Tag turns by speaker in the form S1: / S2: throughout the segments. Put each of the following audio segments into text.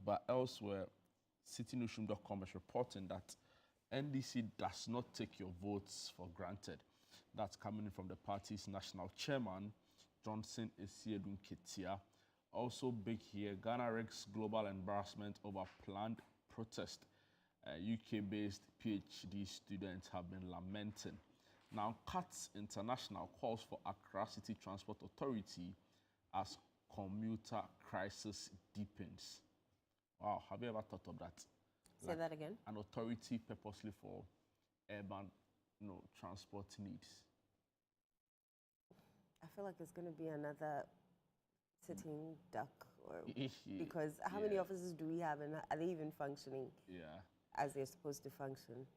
S1: But elsewhere, citynewsroom.com is reporting that NDC does not take your votes for granted. That's coming in from the party's national chairman, Johnson Esiedun Ketia. Also big here, Ghana risks global embarrassment over planned protest. UK-based PhD students have been lamenting. Now, CATS International calls for Accra City Transport Authority as commuter crisis deepens. Wow, have you ever thought of that?
S2: Say that again.
S1: An authority purposely for urban, transport needs.
S2: I feel like it's going to be another sitting duck, or because how many offices do we have, and are they even functioning? As they're supposed to function?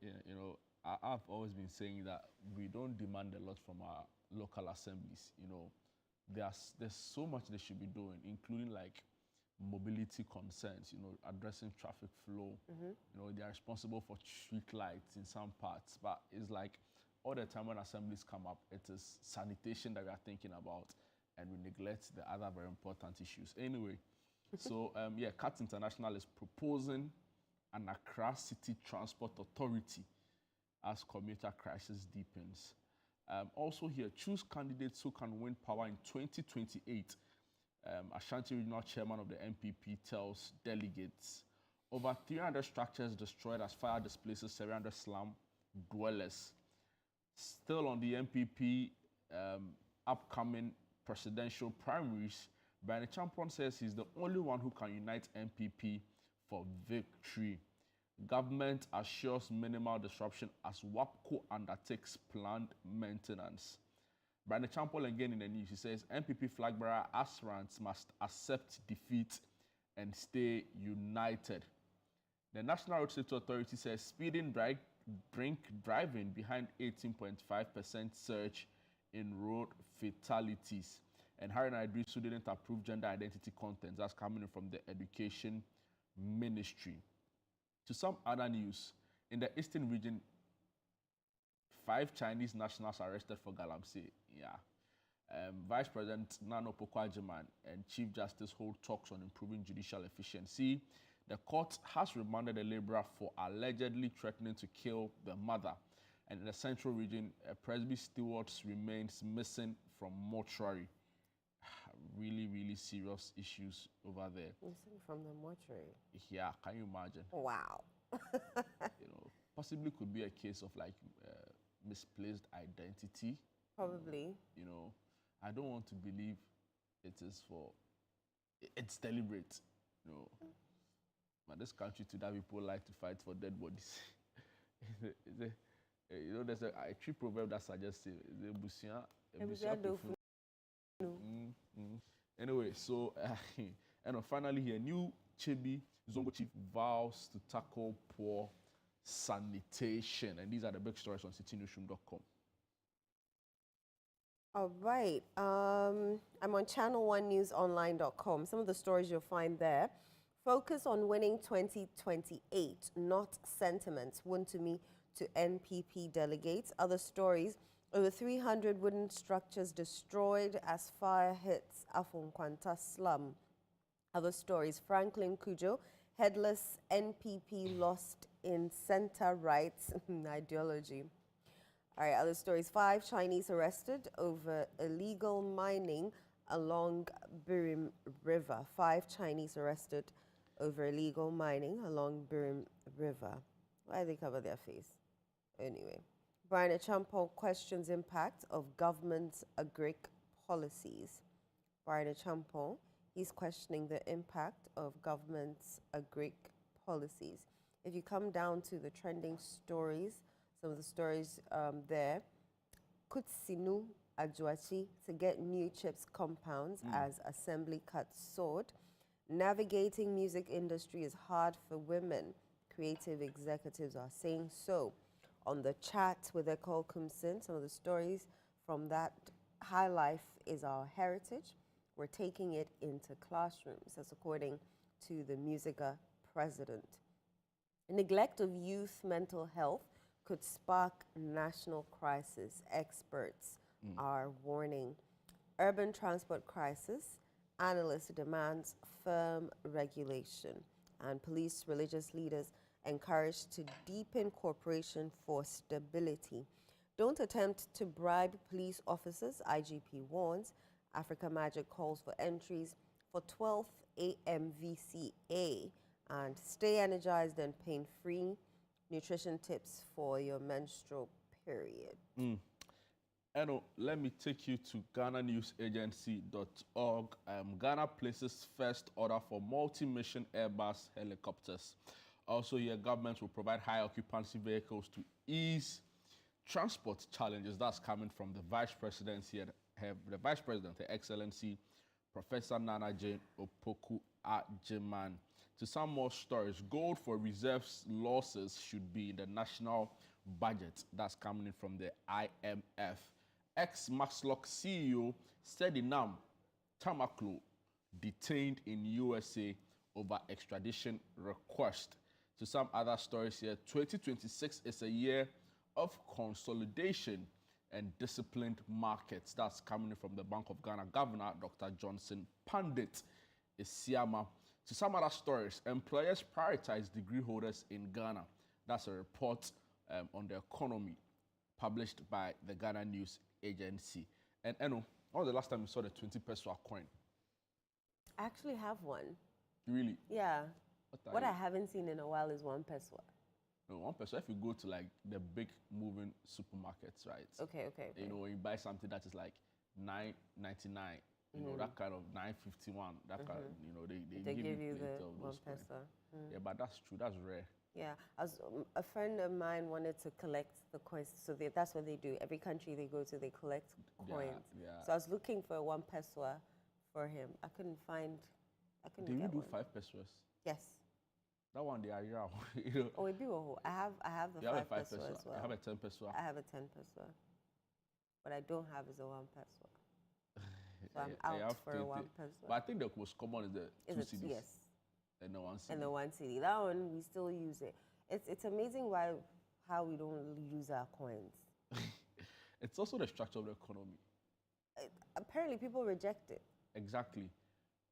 S1: I've always been saying that we don't demand a lot from our local assemblies. There's so much they should be doing, including like mobility concerns, addressing traffic flow. They are responsible for street lights in some parts, but it's like all the time when assemblies come up, it is sanitation that we are thinking about, and we neglect the other very important issues. Anyway, so CAT International is proposing an Accra City Transport Authority as commuter crisis deepens. Also here, choose candidates who can win power in 2028. Ashanti Regional Chairman of the NPP tells delegates. Over 300 structures destroyed as fire displaces 700 slum dwellers. Still on the NPP upcoming presidential primaries, Bryan Acheampong says he's the only one who can unite NPP for victory. Government assures minimal disruption as WAPCO undertakes planned maintenance. Bryan Acheampong again in the news, he says NPP flagbearer aspirants must accept defeat and stay united. The National Road Safety Authority says speeding drink driving behind 18.5% surge in road fatalities. And Haruna Iddrisu didn't approve gender identity content. That's coming from the Education Ministry. To some other news, in the Eastern region, 5 Chinese nationals arrested for galamsey. Vice President Nana Akufo-Addo and Chief Justice hold talks on improving judicial efficiency. The court has remanded a laborer for allegedly threatening to kill the mother. And in the Central region, Presby Stewards remains missing from mortuary. Really, really serious issues over there.
S2: Missing from the mortuary?
S1: Yeah, can you imagine?
S2: Wow.
S1: Possibly could be a case of like misplaced identity.
S2: Probably.
S1: I don't want to believe it's deliberate. But this country today, people like to fight for dead bodies. There's a tree proverb that suggests Anyway, so and finally here, new Chebi Zongo chief vows to tackle poor sanitation, and these are the big stories on citynewsroom.com.
S2: All right, I'm on ChannelOneNewsOnline.com. Some of the stories you'll find there focus on winning 2028, not sentiments. Wontumi to NPP delegates. Other stories: over 300 wooden structures destroyed as fire hits Afonkwanta slum. Other stories: Franklin Kujo, headless NPP lost in center rights ideology. All right, other stories: 5 Chinese arrested over illegal mining along Birim River. 5 Chinese arrested over illegal mining along Birim River. Why do they cover their face? Anyway. Bryan Acheampong questions impact of government's outbreak policies. Bryan Acheampong, he's questioning the impact of government's outbreak policies. If you come down to the trending stories, some of the stories there, Kutsinu Ajuachi to get new chips compounds as assembly cuts soared. Navigating music industry is hard for women. Creative executives are saying so. On the chat with Ecole Kumsin, some of the stories from that high life is our heritage. We're taking it into classrooms, that's according to the Musica president. Neglect of youth mental health could spark national crisis, experts are warning. Urban transport crisis, analyst demands firm regulation. and police religious leaders encouraged to deepen cooperation for stability. Don't attempt to bribe police officers, IGP warns. Africa Magic calls for entries for 12th AMVCA. And stay energized and pain-free. Nutrition tips for your menstrual period.
S1: Eno, let me take you to GhanaNewsAgency.org. Ghana places first order for multi-mission Airbus helicopters. Also, your government will provide high occupancy vehicles to ease transport challenges. That's coming from the Vice Presidency and the Vice President, Her Excellency Professor Nana Jane Opoku-Agyeman. To some more stories, gold for reserves losses should be in the national budget. That's coming in from the IMF. Ex-Maxlock CEO Sedinam Tamaklo detained in USA over extradition request. To some other stories here, 2026 is a year of consolidation and disciplined markets. That's coming from the Bank of Ghana Governor, Dr. Johnson Pandit Isiama. To some other stories, employers prioritize degree holders in Ghana. That's a report on the economy published by the Ghana News Agency. And Eno, when was the last time you saw the 20 peso coin?
S2: I actually have one.
S1: Really?
S2: Yeah. What I haven't seen in a while is 1 peso.
S1: No, 1 peso. If you go to like the big moving supermarkets, right?
S2: Okay.
S1: You know, when you buy something that is like $9.99, you know, that kind of $9.51, that kind of, you know, they give you the 1 peso. Yeah, but that's true. That's rare.
S2: Yeah, a friend of mine wanted to collect the coins, so that's what they do. Every country they go to, they collect coins.
S1: Yeah.
S2: So I was looking for 1 peso for him. I couldn't
S1: Do you
S2: get
S1: do
S2: one.
S1: 5 pesos?
S2: Yes.
S1: That one they are you know.
S2: Oh, I have the 5 peso as well.
S1: I have a 10 peso.
S2: I have a 10 peso. What I don't have is a 1 peso. So I'm out for a 1 peso.
S1: But I think the most common is the 2 CDs.
S2: Yes.
S1: And the 1 CD.
S2: And the 1 CD. That one, we still use it. It's amazing how we don't use our coins.
S1: It's also the structure of the economy.
S2: Apparently, people reject it.
S1: Exactly.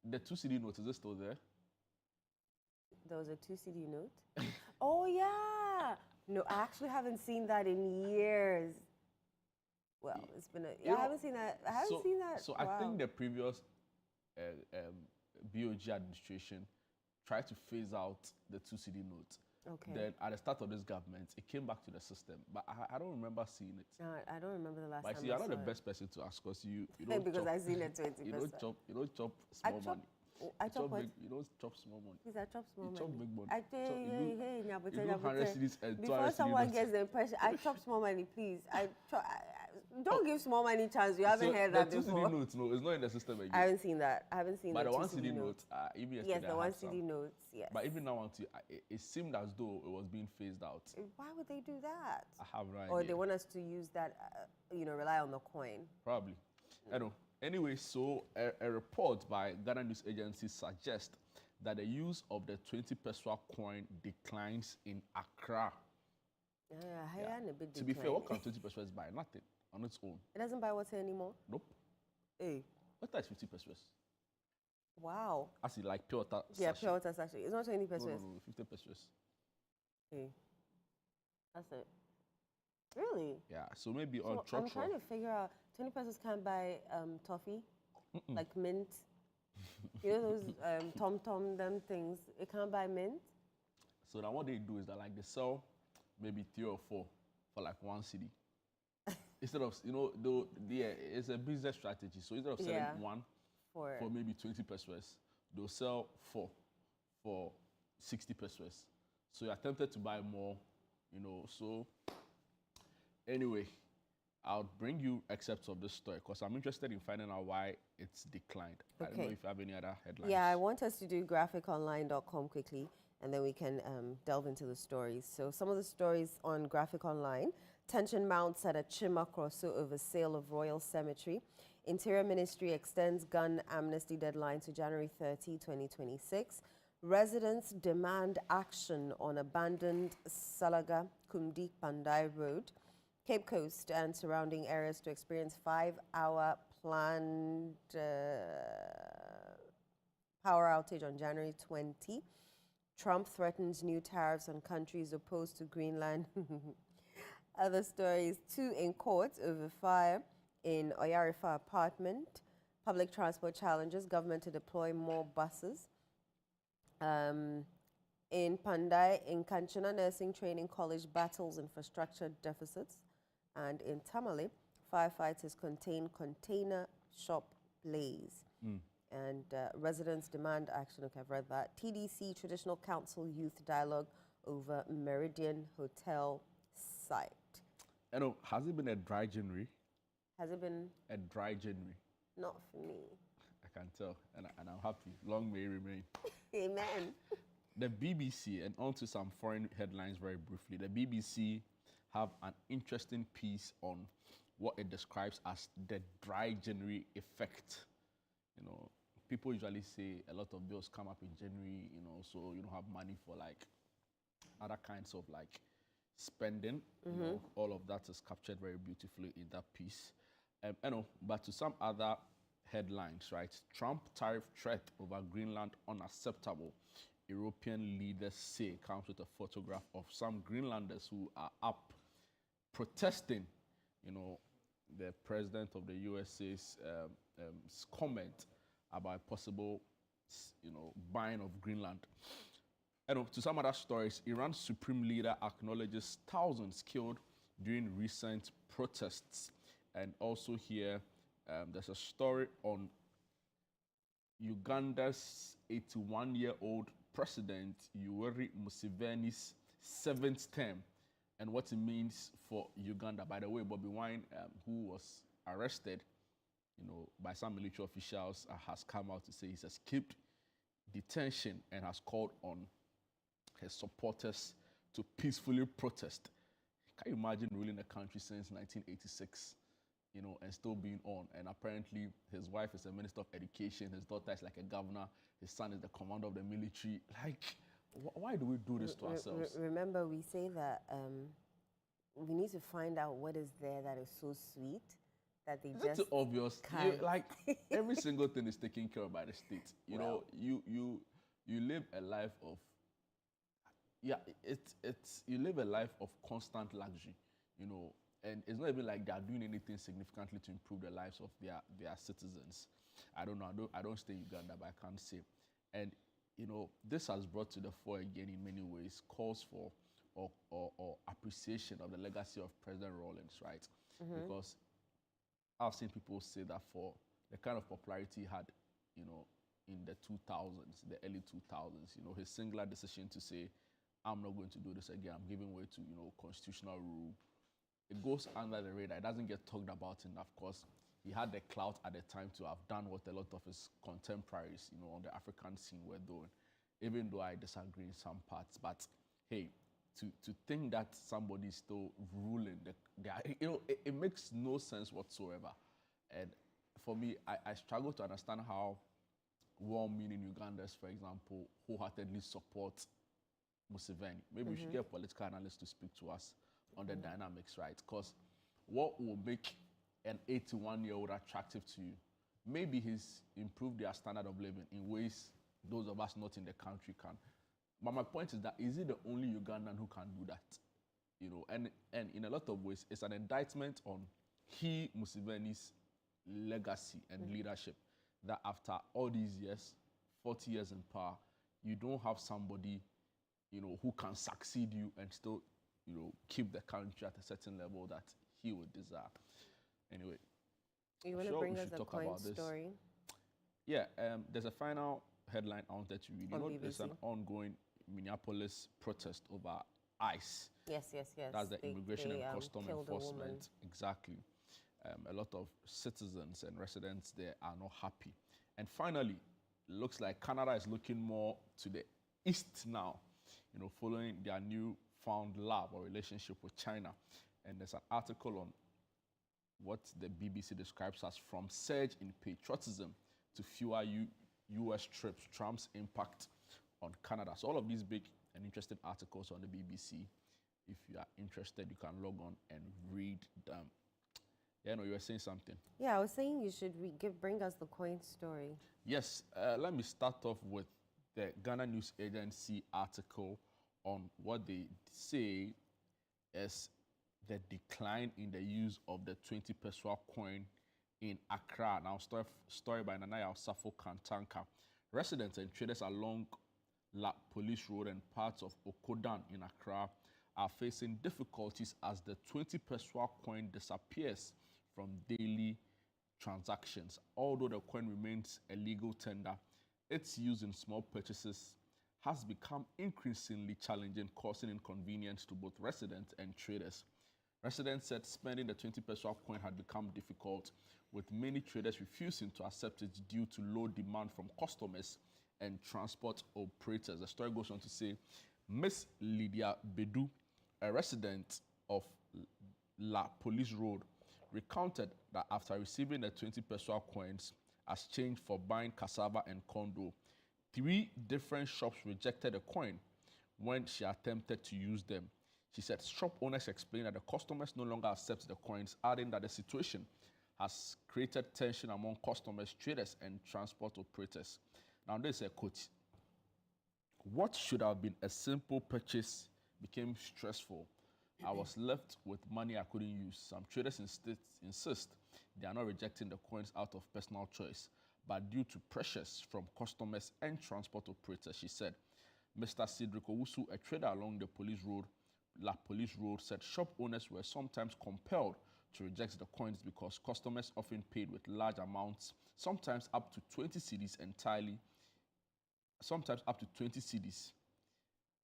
S1: The 2 CD note, is it still there?
S2: There was a 2 CD note? Oh, yeah. No, I actually haven't seen that in years. Well, it's been I haven't seen that. I haven't seen that.
S1: So wow. I think the previous BOG administration tried to phase out the 2 CD note.
S2: Okay.
S1: Then at the start of this government, it came back to the system. But I don't remember seeing it.
S2: No, I don't remember the last time.
S1: But see, you're not the best person to ask because you don't
S2: because I've seen it 20%.
S1: You don't chop small money.
S2: I chop what?
S1: You don't chop small money.
S2: Please, I chop small money.
S1: You chop big money.
S2: Hey,
S1: you do 100 CDs and
S2: before someone gets the impression, I chop small money, please. Don't give small money chance. You haven't heard that before.
S1: The 2 CD notes, no, it's not in the system again.
S2: I haven't seen that.
S1: But the 1 CD notes, even yesterday
S2: yes, the 1 CD notes, yes.
S1: But even now, it seemed as though it was being phased out.
S2: Why would they do that?
S1: I have no idea.
S2: Or they want us to use that, rely on the coin.
S1: Probably. I know. Anyway, so a report by Ghana News Agency suggests that the use of the 20 peso coin declines in Accra. To be fair, what can 20 pesos buy? Nothing on its own.
S2: It doesn't buy water anymore?
S1: Nope.
S2: Hey.
S1: What is 50 pesos?
S2: Wow.
S1: I see, like pure water.
S2: Yeah, pure water sachet. It's not 20 pesos.
S1: No, 50 pesos.
S2: Hey. That's it. Really?
S1: Yeah, so maybe on truck.
S2: I'm trying to figure out, 20 pesos can't buy toffee, like mint. You know those tom-tom, them things. It can't buy mint.
S1: So now what they do is that like they sell maybe 3 or 4 for like 1 CD. Instead of, it's a business strategy. So instead of selling 1 for maybe 20 pesos, they'll sell 4 for 60 pesos. So you're tempted to buy more, so anyway, I'll bring you excerpts of this story because I'm interested in finding out why it's declined. Okay. I don't know if you have any other headlines.
S2: Yeah, I want us to do graphiconline.com quickly, and then we can delve into the stories. So some of the stories on Graphic Online. Tension mounts at a Chima Crosso over sale of Royal Cemetery. Interior Ministry extends gun amnesty deadline to January 30, 2026. Residents demand action on abandoned Salaga Kumdik Pandai Road. Cape Coast and surrounding areas to experience 5-hour planned power outage on January 20. Trump threatens new tariffs on countries opposed to Greenland. Other stories, 2 in court over fire in Oyarifa apartment. Public transport challenges government to deploy more buses. In Pandai, in Kanchana Nursing Training College battles infrastructure deficits. And in Tamale, firefighters contain container shop blaze. And residents demand action. Okay, I've read that. TDC, Traditional Council Youth Dialogue over Meridian Hotel site.
S1: You know, has it been a dry January?
S2: Has it been?
S1: A dry January.
S2: Not for me.
S1: I can tell, and I'm happy. Long may it remain.
S2: Amen.
S1: The BBC, and on to some foreign headlines very briefly. The BBC have an interesting piece on what it describes as the dry January effect. You know, people usually say a lot of bills come up in January, you know, so you don't have money for like other kinds of like spending. You know, all of that is captured very beautifully in that piece. You know, but to some other headlines, right? Trump tariff threat over Greenland unacceptable. European leaders say, comes with a photograph of some Greenlanders who are up protesting, you know, the president of the USA's comment about possible, you know, buying of Greenland. And to some other stories, Iran's supreme leader acknowledges thousands killed during recent protests. And also here, there's a story on Uganda's 81-year-old President Yoweri Museveni's 7th term and what it means for Uganda. By the way, Bobby Wine, who was arrested, you know, by some military officials, has come out to say he's escaped detention and has called on his supporters to peacefully protest. Can you imagine ruling a country since 1986? You know, and still being on. And apparently his wife is a minister of education, his daughter is like a governor, his son is the commander of the military. Like, why do we do this to ourselves?
S2: Remember, we say that we need to find out what is there that is so sweet that they
S1: Isn't
S2: just
S1: it obvious?
S2: can't.
S1: Like, every single thing is taken care of by the state. You know, you live a life of, you live a life of constant luxury, you know. And it's not even like they are doing anything significantly to improve the lives of their citizens. I don't know. I don't stay in Uganda, but I can't say. And you know, this has brought to the fore again in many ways calls for or appreciation of the legacy of President Rawlings, right? Because I've seen people say that for the kind of popularity he had, you know, in the 2000s, the early 2000s, you know, his singular decision to say, I'm not going to do this again. I'm giving way to, you know, constitutional rule. It goes under the radar. It doesn't get talked about enough. Of course, he had the clout at the time to have done what a lot of his contemporaries, you know, on the African scene were doing, even though I disagree in some parts. But hey, to think that somebody is still ruling, you know, it makes no sense whatsoever. And for me, I struggle to understand how well-meaning Ugandans, for example, wholeheartedly support Museveni. Maybe we should get political analysts to speak to us on the dynamics, right? Because what will make an 81-year-old attractive to you? Maybe he's improved their standard of living in ways those of us not in the country can. But my point is that, is he the only Ugandan who can do that? You know, and in a lot of ways, it's an indictment on Museveni's legacy and leadership, that after all these years, 40 years in power, you don't have somebody, you know, who can succeed you and still, you know, keep the country at a certain level that he would desire. Anyway,
S2: you want to bring us a coin story?
S1: Yeah, there's a final headline I wanted to read. You know, there's an ongoing Minneapolis protest over ICE.
S2: Yes.
S1: That's the Immigration and Custom Enforcement. Exactly. A lot of citizens and residents there are not happy. And finally, it looks like Canada is looking more to the east now, you know, following their newfound love or relationship with China. And there's an article on what the BBC describes as from surge in patriotism to fewer U.S. trips, Trump's impact on Canada. So all of these big and interesting articles on the BBC. If you are interested, you can log on and read them. Yeah, no, you were saying something.
S2: Yeah, I was saying you should bring us the coin story.
S1: Yes, let me start off with the Ghana News Agency article on what they say is the decline in the use of the 20 peso coin in Accra. Now, story by Nanaya Osafo Kantanka. Residents and traders along La Police Road and parts of Okodan in Accra are facing difficulties as the 20 peso coin disappears from daily transactions. Although the coin remains a legal tender, its use in small purchases has become increasingly challenging, causing inconvenience to both residents and traders. Residents said spending the 20 peso coin had become difficult, with many traders refusing to accept it due to low demand from customers and transport operators. The story goes on to say, Miss Lydia Bedu, a resident of La Police Road, recounted that after receiving the 20 peso coins as change for buying cassava and condo, 3 different shops rejected the coin when she attempted to use them. She said shop owners explained that the customers no longer accept the coins, adding that the situation has created tension among customers, traders, and transport operators. Now, this is a quote. What should have been a simple purchase became stressful. I was left with money I couldn't use. Some traders insist they are not rejecting the coins out of personal choice, but due to pressures from customers and transport operators, she said. Mr. Cedric Owusu, a trader along the La Police Road, said shop owners were sometimes compelled to reject the coins because customers often paid with large amounts, sometimes up to 20 cedis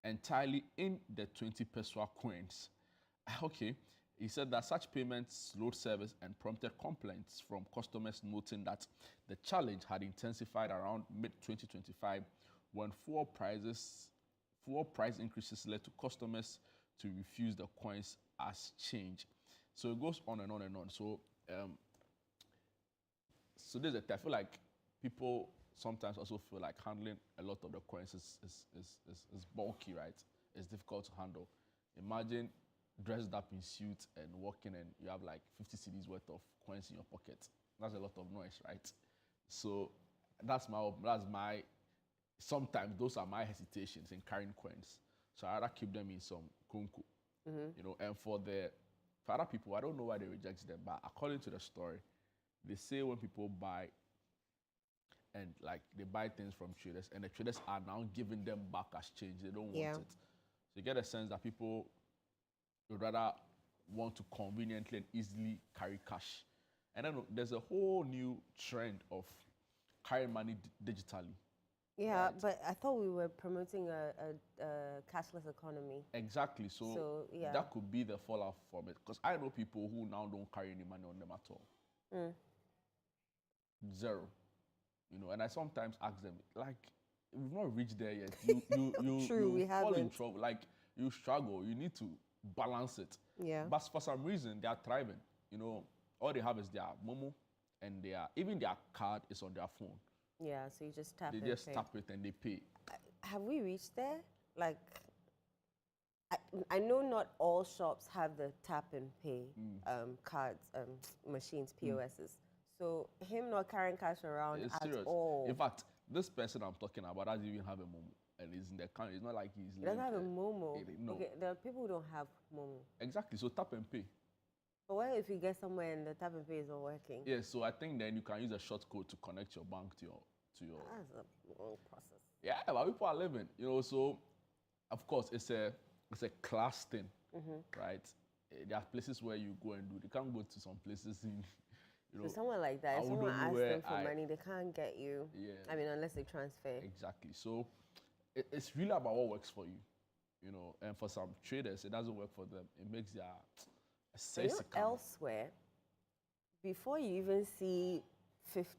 S1: entirely in the 20 peso coins. Okay, he said that such payments slowed service and prompted complaints from customers, noting that the challenge had intensified around mid-2025 when fuel price increases led to customers to refuse the coins as change. So it goes on and on and on. So, so there's I feel like people sometimes also feel like handling a lot of the coins is bulky, right? It's difficult to handle. Imagine dressed up in suit and walking and you have like 50 cedis worth of coins in your pocket. That's a lot of noise, right? So sometimes those are my hesitations in carrying coins. So I rather keep them in some kunku, and for other people, I don't know why they reject them, but according to the story, they say when people buy and like they buy things from traders and the traders are now giving them back as change, they don't want it. So you get a sense that people would rather want to conveniently and easily carry cash. And then there's a whole new trend of carrying money digitally.
S2: Yeah, right? But I thought we were promoting a cashless economy.
S1: Exactly. So yeah, that could be the fallout from it. Because I know people who now don't carry any money on them at all. Zero. And I sometimes ask them, like, we've not reached there yet. You fall in trouble. Like, you struggle. You need to balance it.
S2: Yeah.
S1: But for some reason, they are thriving. All they have is their Momo, and even their card is on their phone.
S2: Yeah, so you just tap it.
S1: They just tap it and they pay.
S2: Have we reached there? Like, I know not all shops have the tap and pay cards, machines, POSs. So him not carrying cash around
S1: it's
S2: at
S1: serious.
S2: all.
S1: In fact, this person I'm talking about doesn't even have a Momo, and he's in the country. It's not like he's.
S2: He doesn't have a Momo.
S1: No.
S2: Okay, there are people who don't have Momo.
S1: Exactly. So tap and pay.
S2: But what if you get somewhere and the tap and pay isn't working?
S1: Yeah. So I think then you can use a short code to connect your bank to your.
S2: That's a long process.
S1: Yeah, but people are living. So of course it's a class thing, right? There are places where you go and do. They can't go to some places in.
S2: So somewhere like that, if someone asks them for money, they can't get you.
S1: Yeah.
S2: I mean, unless they transfer.
S1: Exactly. So it's really about what works for you, And for some traders, it doesn't work for them. It makes their
S2: elsewhere, before you even see 50